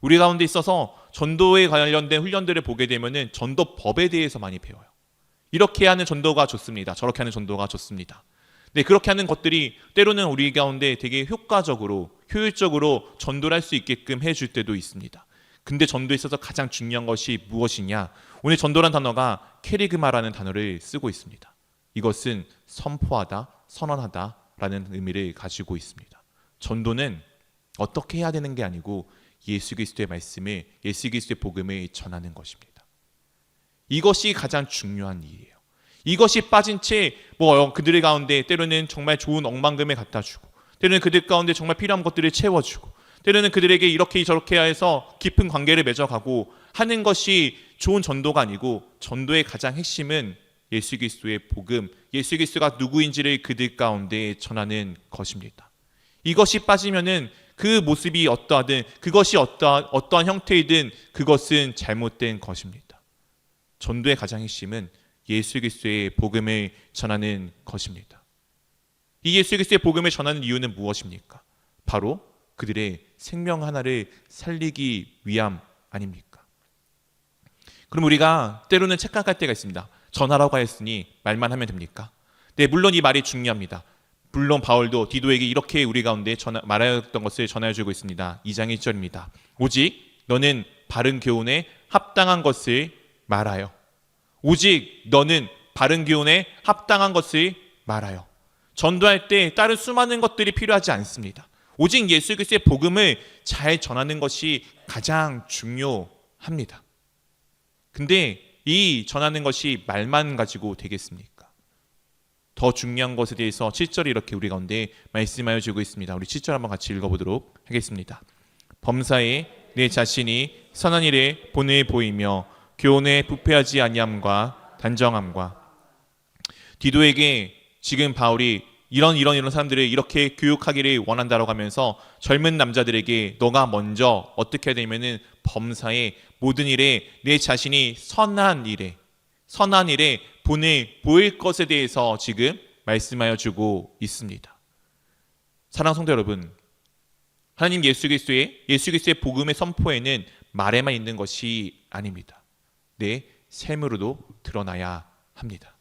우리 가운데 있어서 전도에 관련된 훈련들을 보게 되면은 전도법에 대해서 많이 배워요. 이렇게 하는 전도가 좋습니다. 저렇게 하는 전도가 좋습니다. 네, 그렇게 하는 것들이 때로는 우리 가운데 되게 효율적으로 전도를 할 수 있게끔 해줄 때도 있습니다. 근데 전도에 있어서 가장 중요한 것이 무엇이냐? 오늘 전도란 단어가 케리그마라는 단어를 쓰고 있습니다. 이것은 선포하다, 선언하다라는 의미를 가지고 있습니다. 전도는 어떻게 해야 되는 게 아니고 예수 그리스도의 말씀을, 예수 그리스도의 복음을 전하는 것입니다. 이것이 가장 중요한 일이에요. 이것이 빠진 채 그들의 가운데 때로는 정말 좋은 억만금을 갖다 주고 때로는 그들 가운데 정말 필요한 것들을 채워주고 때로는 그들에게 이렇게 저렇게 해서 깊은 관계를 맺어가고 하는 것이 좋은 전도가 아니고 전도의 가장 핵심은 예수 그리스도의 복음, 예수 그리스도가 누구인지를 그들 가운데 전하는 것입니다. 이것이 빠지면은 그 모습이 어떠하든 그것이 어떠한 형태이든 그것은 잘못된 것입니다. 전도의 가장 핵심은 예수 그리스도의 복음을 전하는 것입니다. 이 예수 그리스도의 복음을 전하는 이유는 무엇입니까? 바로 그들의 생명 하나를 살리기 위함 아닙니까? 그럼 우리가 때로는 착각할 때가 있습니다. 전하라고 하였으니 말만 하면 됩니까? 네, 물론 이 말이 중요합니다. 물론 바울도 디도에게 이렇게 우리 가운데 말하였던 것을 전하여주고 있습니다. 2장 1절입니다. 오직 너는 바른 교훈에 합당한 것을 말하여. 오직 너는 바른 교훈에 합당한 것을 말하여. 전도할 때 다른 수많은 것들이 필요하지 않습니다. 오직 예수 그리스도의 복음을 잘 전하는 것이 가장 중요합니다. 근데 이 전하는 것이 말만 가지고 되겠습니까? 더 중요한 것에 대해서 7절이 이렇게 우리 가운데 말씀하여 주고 있습니다. 우리 7절 한번 같이 읽어보도록 하겠습니다. 범사에 내 자신이 선한 일에 본을 보이며 교훈에 부패하지 아니함과 단정함과. 디도에게 지금 바울이 이런 사람들을 이렇게 교육하기를 원한다라고 하면서 젊은 남자들에게 너가 먼저 어떻게 해야 되냐면은 범사에 모든 일에 내 자신이 선한 일에 본을 보일 것에 대해서 지금 말씀하여 주고 있습니다. 사랑하는 성도 여러분, 하나님 예수 그리스도의 복음의 선포에는 말에만 있는 것이 아닙니다. 내 삶으로도 드러나야 합니다.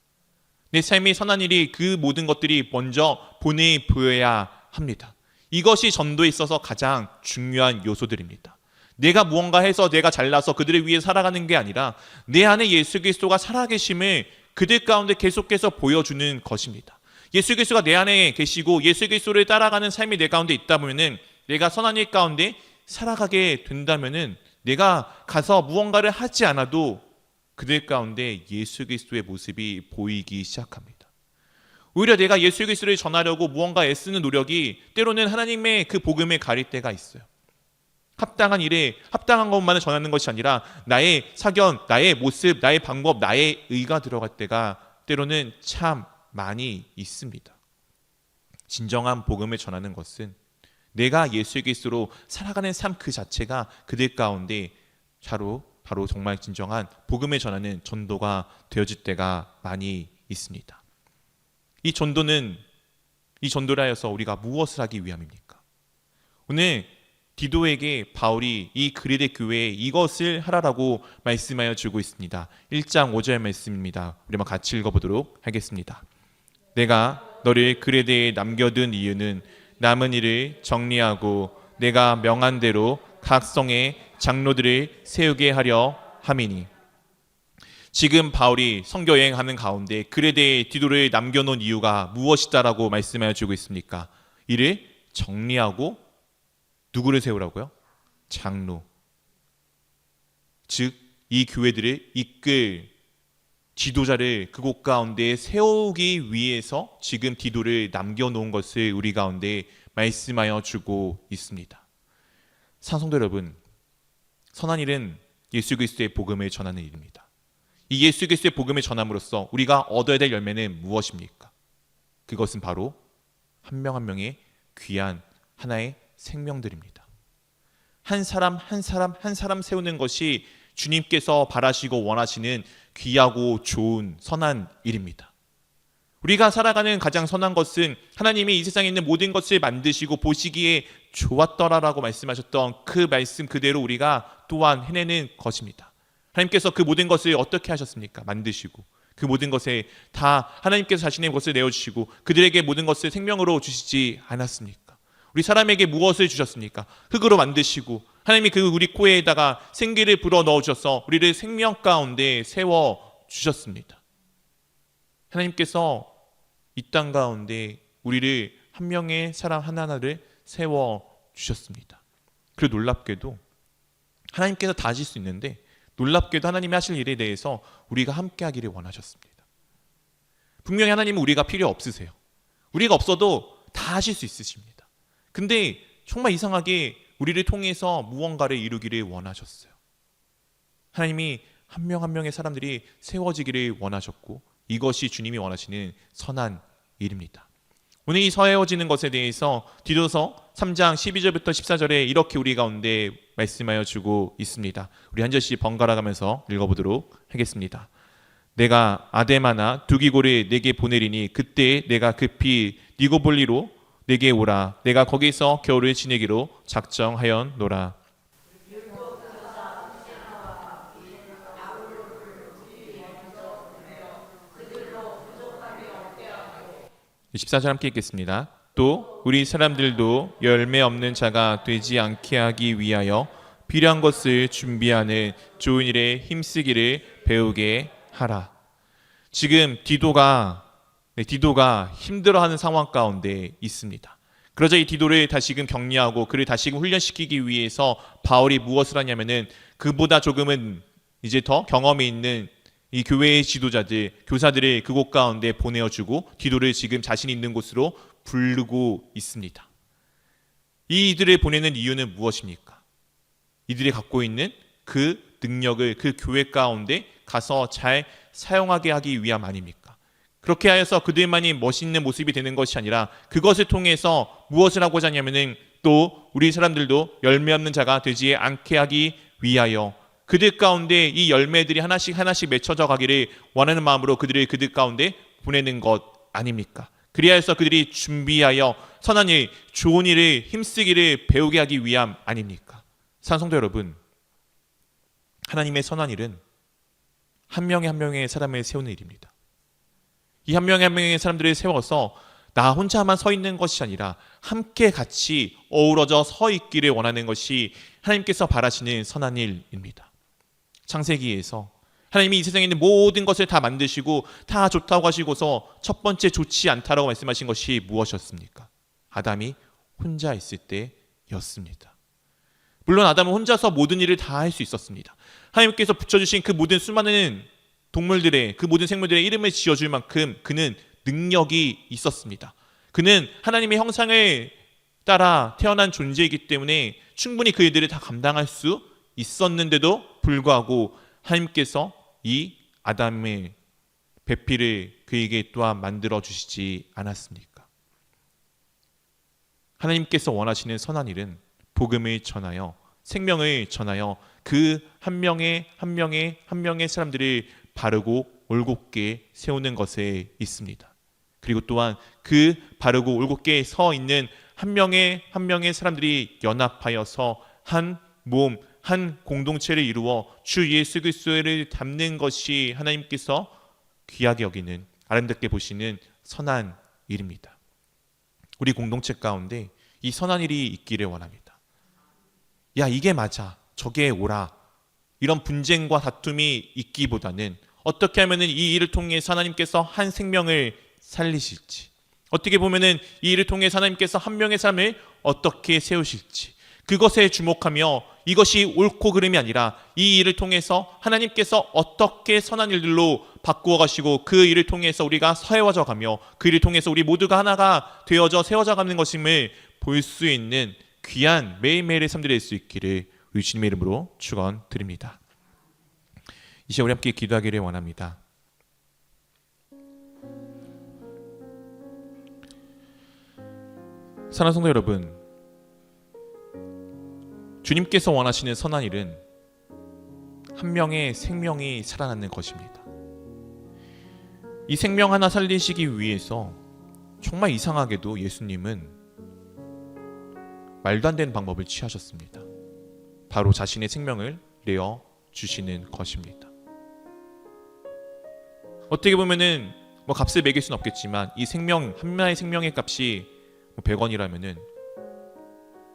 내 삶의 선한 일이 그 모든 것들이 먼저 본에 보여야 합니다. 이것이 전도에 있어서 가장 중요한 요소들입니다. 내가 무언가 해서 내가 잘나서 그들을 위해 살아가는 게 아니라 내 안에 예수 그리스도가 살아계심을 그들 가운데 계속해서 보여주는 것입니다. 예수 그리스도가 내 안에 계시고 예수 그리스도를 따라가는 삶이 내 가운데 있다 보면은 내가 선한 일 가운데 살아가게 된다면은 내가 가서 무언가를 하지 않아도 그들 가운데 예수 그리스도의 모습이 보이기 시작합니다. 오히려 내가 예수 그리스도를 전하려고 무언가 애쓰는 노력이 때로는 하나님의 그 복음을 가릴 때가 있어요. 합당한 일에 합당한 것만을 전하는 것이 아니라 나의 사견, 나의 모습, 나의 방법, 나의 의가 들어갈 때가 때로는 참 많이 있습니다. 진정한 복음을 전하는 것은 내가 예수 그리스도로 살아가는 삶 그 자체가 그들 가운데 바로 정말 진정한 복음을 전하는 전도가 되어질 때가 많이 있습니다. 이 전도를 하여서 우리가 무엇을 하기 위함입니까? 오늘 디도에게 바울이 이 그레데 교회에 이것을 하라라고 말씀하여 주고 있습니다. 1장 5절 말씀입니다. 우리 한번 같이 읽어보도록 하겠습니다. 내가 너를 그레데에 남겨둔 이유는 남은 일을 정리하고 내가 명한 대로 각 성의 장로들을 세우게 하려 함이니. 지금 바울이 선교 여행하는 가운데 그레데에 디도를 남겨놓은 이유가 무엇이다라고 말씀하여 주고 있습니까? 이를 정리하고 누구를 세우라고요? 장로. 즉 이 교회들을 이끌 지도자를 그곳 가운데 세우기 위해서 지금 디도를 남겨놓은 것을 우리 가운데 말씀하여 주고 있습니다. 사랑성도 여러분, 선한 일은 예수 그리스도의 복음을 전하는 일입니다. 이 예수 그리스도의 복음을 전함으로써 우리가 얻어야 될 열매는 무엇입니까? 그것은 바로 한 명 한 명의 귀한 하나의 생명들입니다. 한 사람 세우는 것이 주님께서 바라시고 원하시는 귀하고 좋은 선한 일입니다. 우리가 살아가는 가장 선한 것은 하나님이 이 세상에 있는 모든 것을 만드시고 보시기에 좋았더라라고 말씀하셨던 그 말씀 그대로 우리가 또한 해내는 것입니다. 하나님께서 그 모든 것을 어떻게 하셨습니까? 만드시고 그 모든 것에 다 하나님께서 자신의 것을 내어주시고 그들에게 모든 것을 생명으로 주시지 않았습니까? 우리 사람에게 무엇을 주셨습니까? 흙으로 만드시고 하나님이 그 우리 코에다가 생기를 불어 넣어주셔서 우리를 생명 가운데 세워주셨습니다. 하나님께서 이 땅 가운데 우리를 한 명의 사람 하나하나를 세워주셨습니다. 그리고 놀랍게도 하나님께서 다 하실 수 있는데 놀랍게도 하나님이 하실 일에 대해서 우리가 함께 하기를 원하셨습니다. 분명히 하나님은 우리가 필요 없으세요. 우리가 없어도 다 하실 수 있으십니다. 근데 정말 이상하게 우리를 통해서 무언가를 이루기를 원하셨어요. 하나님이 한 명 한 명의 사람들이 세워지기를 원하셨고 이것이 주님이 원하시는 선한 일입니다. 오늘 이 세워지는 것에 대해서 디도서 3장 12절부터 14절에 이렇게 우리 가운데 말씀하여 주고 있습니다. 우리 한 절씩 번갈아 가면서 읽어보도록 하겠습니다. 내가 아데마나 두기고를 내게 보내리니 그때 내가 급히 니고볼리로 내게 오라. 내가 거기서 겨울을 지내기로 작정하였노라. 14절 함께 읽겠습니다. 또 우리 사람들도 열매 없는 자가 되지 않게 하기 위하여 필요한 것을 준비하는 좋은 일에 힘쓰기를 배우게 하라. 지금 디도가 힘들어하는 상황 가운데 있습니다. 그러자 이 디도를 다시금 격려하고 그를 다시금 훈련시키기 위해서 바울이 무엇을 하냐면은 그보다 조금은 이제 더 경험이 있는 이 교회의 지도자들, 교사들을 그곳 가운데 보내어주고 디도를 지금 자신 있는 곳으로 부르고 있습니다. 이들을 보내는 이유는 무엇입니까? 이들이 갖고 있는 그 능력을 그 교회 가운데 가서 잘 사용하게 하기 위함 아닙니까? 그렇게 하여서 그들만이 멋있는 모습이 되는 것이 아니라 그것을 통해서 무엇을 하고자 하냐면은 또 우리 사람들도 열매 없는 자가 되지 않게 하기 위하여 그들 가운데 이 열매들이 하나씩 하나씩 맺혀져 가기를 원하는 마음으로 그들 가운데 보내는 것 아닙니까? 그리하여서 그들이 준비하여 선한 일, 좋은 일을 힘쓰기를 배우게 하기 위함 아닙니까? 사랑하는 성도 여러분, 하나님의 선한 일은 한 명의 한 명의 사람을 세우는 일입니다. 이 한 명의 한 명의 사람들을 세워서 나 혼자만 서 있는 것이 아니라 함께 같이 어우러져 서 있기를 원하는 것이 하나님께서 바라시는 선한 일입니다. 창세기에서 하나님이 이 세상에 있는 모든 것을 다 만드시고 다 좋다고 하시고서 첫 번째 좋지 않다라고 말씀하신 것이 무엇이었습니까? 아담이 혼자 있을 때였습니다. 물론 아담은 혼자서 모든 일을 다 할 수 있었습니다. 하나님께서 붙여주신 그 모든 수많은 동물들의 그 모든 생물들의 이름을 지어줄 만큼 그는 능력이 있었습니다. 그는 하나님의 형상을 따라 태어난 존재이기 때문에 충분히 그 일들을 다 감당할 수 있었는데도 불구하고 하나님께서 이 아담의 배필을 그에게 또한 만들어 주시지 않았습니까? 하나님께서 원하시는 선한 일은 복음을 전하여 생명을 전하여 그 한 명의 한 명의 한 명의 사람들을 바르고 올곧게 세우는 것에 있습니다. 그리고 또한 그 바르고 올곧게 서 있는 한 명의 한 명의 사람들이 연합하여서 한 몸, 한 공동체를 이루어 주 예수 그리스도를 담는 것이 하나님께서 귀하게 여기는 아름답게 보시는 선한 일입니다. 우리 공동체 가운데 이 선한 일이 있기를 원합니다. 야, 이게 맞아, 저게 옳아, 이런 분쟁과 다툼이 있기보다는 어떻게 하면 이 일을 통해서 하나님께서 한 생명을 살리실지, 어떻게 보면 이 일을 통해서 하나님께서 한 명의 삶을 어떻게 세우실지, 그것에 주목하며 이것이 옳고 그름이 아니라 이 일을 통해서 하나님께서 어떻게 선한 일들로 바꾸어 가시고 그 일을 통해서 우리가 세워져 가며 그 일을 통해서 우리 모두가 하나가 되어져 세워져 가는 것임을 볼 수 있는 귀한 매일매일의 삶들이 될 수 있기를 우리 주님의 이름으로 축원드립니다. 이 시간 우리 함께 기도하기를 원합니다. 사랑하는 성도 여러분, 주님께서 원하시는 선한 일은 한 명의 생명이 살아나는 것입니다. 이 생명 하나 살리시기 위해서 정말 이상하게도 예수님은 말도 안 되는 방법을 취하셨습니다. 바로 자신의 생명을 내어 주시는 것입니다. 어떻게 보면은 값을 매길 수는 없겠지만 이 생명 한나의 생명의 값이 100원이라면은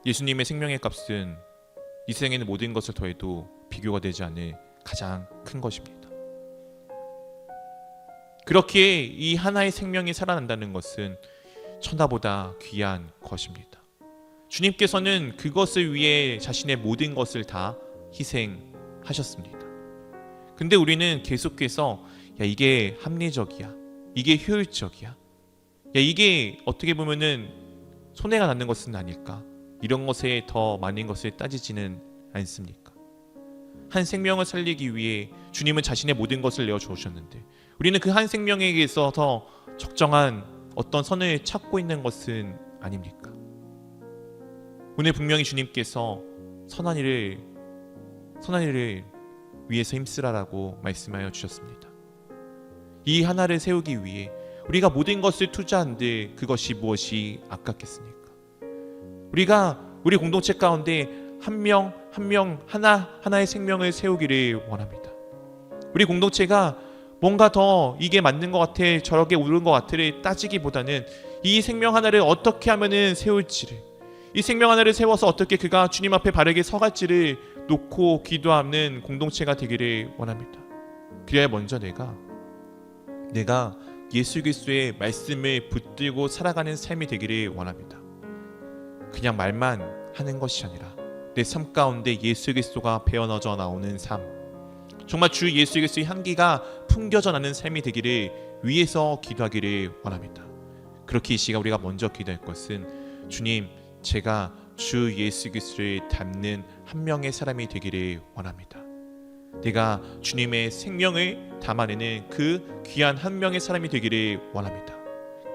예수님의 생명의 값은 이 세상에 있는 모든 것을 더해도 비교가 되지 않을 가장 큰 것입니다. 그렇게 이 하나의 생명이 살아난다는 것은 천하보다 귀한 것입니다. 주님께서는 그것을 위해 자신의 모든 것을 다 희생하셨습니다. 근데 우리는 계속해서 야, 이게 합리적이야, 이게 효율적이야, 야, 이게 어떻게 보면은 손해가 나는 것은 아닐까, 이런 것에 더 많은 것을 따지지는 않습니까? 한 생명을 살리기 위해 주님은 자신의 모든 것을 내어 주셨는데 우리는 그 한 생명에게서 더 적정한 어떤 선을 찾고 있는 것은 아닙니까? 오늘 분명히 주님께서 선한 일을 위해서 힘쓰라라고 말씀하여 주셨습니다. 이 하나를 세우기 위해 우리가 모든 것을 투자한들 그것이 무엇이 아깝겠습니까? 우리가 우리 공동체 가운데 한 명 하나의 생명을 세우기를 원합니다. 우리 공동체가 뭔가 더 이게 맞는 것 같아, 저렇게 옳은 것 같아를 따지기보다는 이 생명 하나를 어떻게 하면은 세울지를, 이 생명 하나를 세워서 어떻게 그가 주님 앞에 바르게 서갈지를 놓고 기도하는 공동체가 되기를 원합니다. 그래야 먼저 내가 예수 그리스도의 말씀을 붙들고 살아가는 삶이 되기를 원합니다. 그냥 말만 하는 것이 아니라 내 삶 가운데 예수 그리스도가 배어넣어 나오는 삶, 정말 주 예수 그리스도의 향기가 풍겨져 나는 삶이 되기를 위해서 기도하기를 원합니다. 그렇게 이 시간 우리가 먼저 기도할 것은 주님, 제가 주 예수 그리스도를 닮는 한 명의 사람이 되기를 원합니다. 내가 주님의 생명을 담아내는 그 귀한 한 명의 사람이 되기를 원합니다.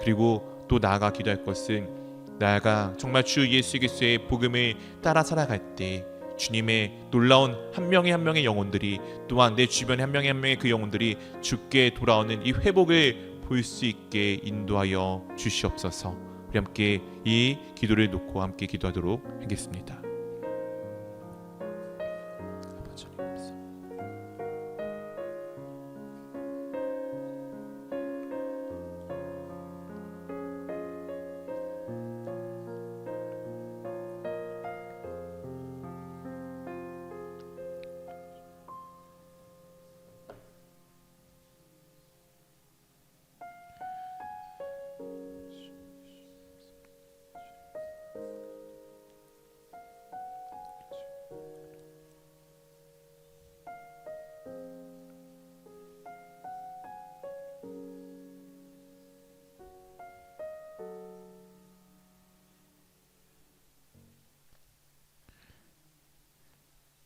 그리고 또 나아가 기도할 것은 나아가 정말 주 예수 그리스도의 복음을 따라 살아갈 때 주님의 놀라운 한 명의 영혼들이, 또한 내 주변의 한 명의 그 영혼들이 주께 돌아오는 이 회복을 볼 수 있게 인도하여 주시옵소서. 우리 함께 이 기도를 놓고 함께 기도하도록 하겠습니다.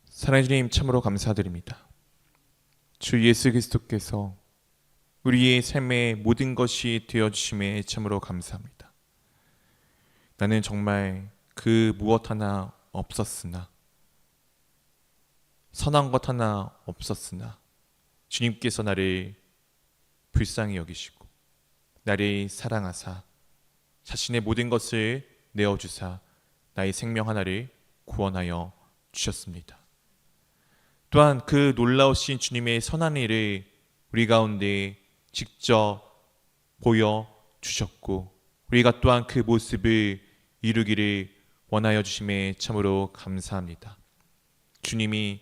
사랑하는 주님, 참으로 감사드립니다. 주 예수 그리스도께서 우리의 삶의 모든 것이 되어주심에 참으로 감사합니다. 나는 정말 그 무엇 하나 없었으나, 선한 것 하나 없었으나 주님께서 나를 불쌍히 여기시고 나를 사랑하사 자신의 모든 것을 내어주사 나의 생명 하나를 구원하여 주셨습니다. 또한 그 놀라우신 주님의 선한 일을 우리 가운데 직접 보여주셨고 우리가 또한 그 모습을 이루기를 원하여 주심에 참으로 감사합니다. 주님이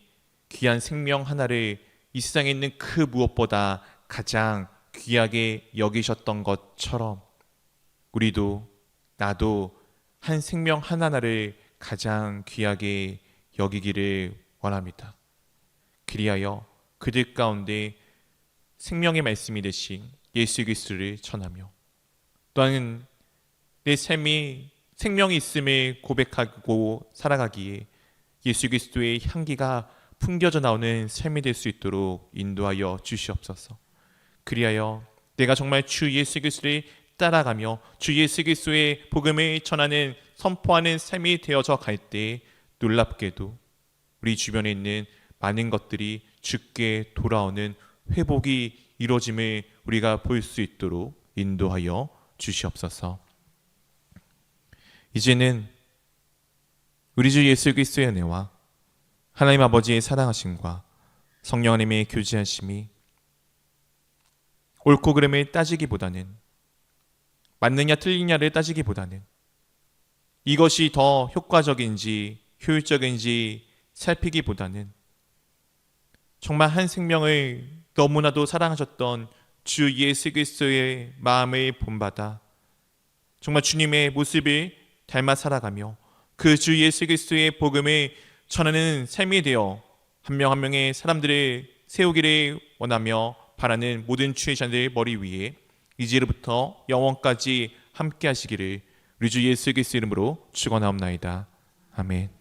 귀한 생명 하나를 이 세상에 있는 그 무엇보다 가장 귀하게 여기셨던 것처럼 우리도, 나도 한 생명 하나하나를 가장 귀하게 여기기를 원합니다. 그리하여 그들 가운데 생명의 말씀이 되신 예수 그리스도를 전하며 또한 내 삶이 생명이 있음을 고백하고 살아가기에 예수 그리스도의 향기가 풍겨져 나오는 삶이 될 수 있도록 인도하여 주시옵소서. 그리하여 내가 정말 주 예수 그리스도를 따라가며 주 예수 그리스도의 복음을 전하는, 선포하는 삶이 되어져 갈 때 놀랍게도 우리 주변에 있는 많은 것들이 주께 돌아오는 회복이 이루어짐을 우리가 볼 수 있도록 인도하여 주시옵소서. 이제는 우리 주 예수 그리스도의 은혜와 하나님 아버지의 사랑하심과 성령 하나님의 교제하심이 옳고 그름을 따지기보다는, 맞느냐 틀리냐를 따지기보다는 이것이 더 효과적인지 효율적인지 살피기보다는 정말 한 생명을 너무나도 사랑하셨던 주 예수 그리스도의 마음을 본받아 정말 주님의 모습을 닮아 살아가며 그 주 예수 그리스도의 복음을 전하는 삶이 되어 한 명 한 명의 사람들을 세우기를 원하며 바라는 모든 주의 자녀들 머리 위에 이제로부터 영원까지 함께 하시기를 우리 주 예수 그리스도 이름으로 축원하옵나이다. 아멘.